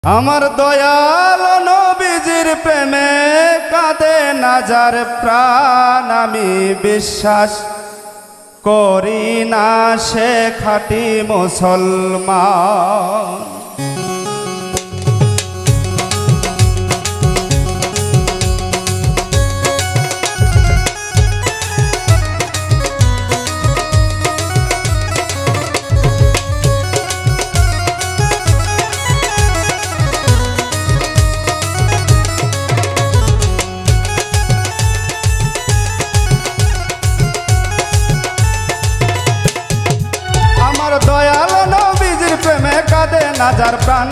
আমার দয়াল নবীজির প্রেমে কাঁদে না যার প্রাণ, আমি বিশ্বাস করি না সে খাঁটি মুসলমান। দয়াল নবীজির প্রেমে কাঁদে না যার প্রাণ,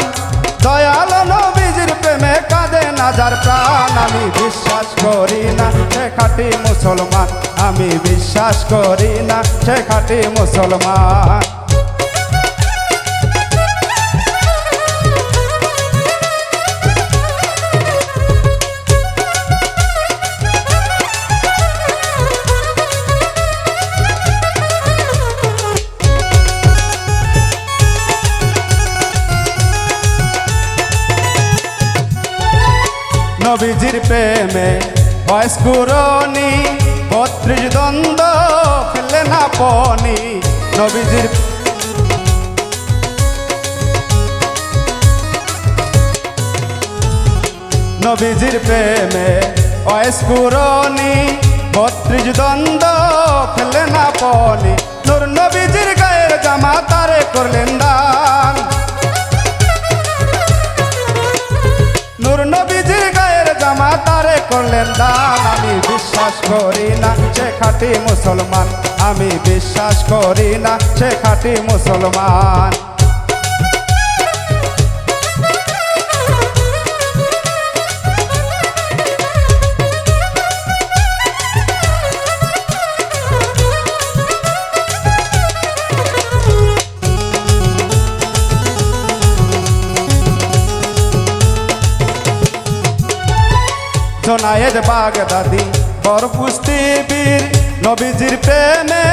দয়াল নবীজির প্রেমে কাঁদে না যার প্রাণ, আমি বিশ্বাস করি না সে খাঁটি মুসলমান, আমি বিশ্বাস করি না সে খাঁটি মুসলমান। নবীজির প্রেমে বয়স কুরনি ৩২ দ্বন্দ্ব ফেলে না পনি, নবীজির প্রেমে বয়স কুরনি ৩২ দ্বন্দ্ব ফেলে না পনি, নূর নবীজির গায়ের জামা তারে করলেন দান, নূর নবীজির গায়ের জামা তারে করলেন দান, আমি বিশ্বাস করি না সে খাঁটি মুসলমান, আমি বিশ্বাস করি না সে খাঁটি মুসলমান। জোনায়েদ বাগদাদি বড় কুস্তি বীর, নবীজির প্রেমে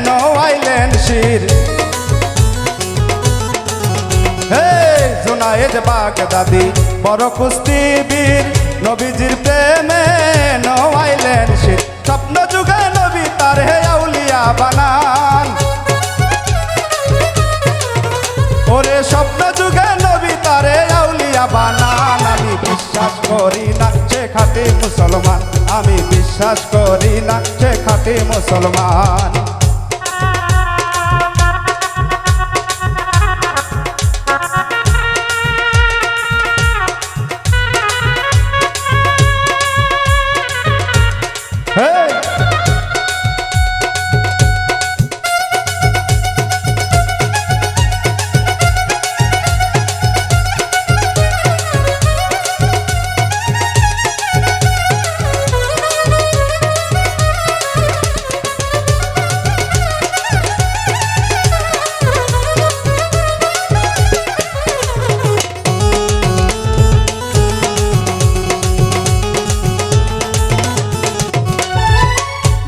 নোয়াইলেন শির। হে জোনায়েদ বাগদাদি বড় কুস্তি বীর, নবীজির প্রেমে নোয়াইলেন শির। স্বপ্ন যুগে নবী তার হে আউলিয়া বানান, ওরে স্বপ্ন যুগে নবী তার হে আউলিয়া বানান, আমি বিশ্বাস করি না সে খাঁটি মুসলমান, আমি বিশ্বাস করি না সে খাঁটি মুসলমান।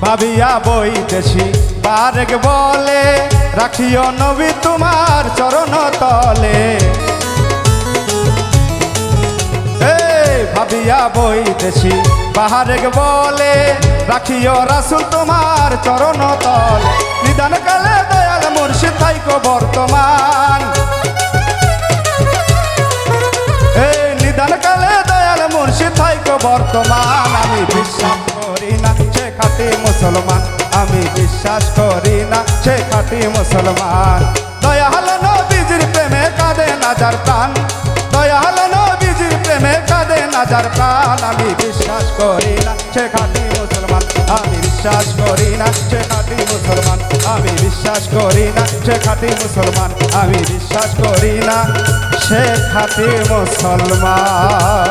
ভাবিয়া বইতেছি বারেক বলে, রাখিও নবী তোমার চরণ তলে। ভাবিয়া বইতেছি বারেক বলে, রাখিও রাসূল তোমার চরণ তলে। নিদান কালে দয়াল মুর্শিদ থাইকো বর্তমান, নিদান কালে দয়াল মুর্শিদ থাইকো বর্তমান, আমি বিশ্বাস করি না সে খাঁটি মুসলমান, আমি বিশ্বাস করি না সে খাঁটি মুসলমান। দয়াল নবীজির প্রেমে কাঁদে না যার প্রাণ, দয়াল নবীজির প্রেমে কাঁদে না যার প্রাণ, আমি বিশ্বাস করি না সে খাঁটি মুসলমান, আমি বিশ্বাস করি না সে খাঁটি মুসলমান, আমি বিশ্বাস করি না সে খাঁটি মুসলমান, আমি বিশ্বাস করি না সে খাঁটি মুসলমান।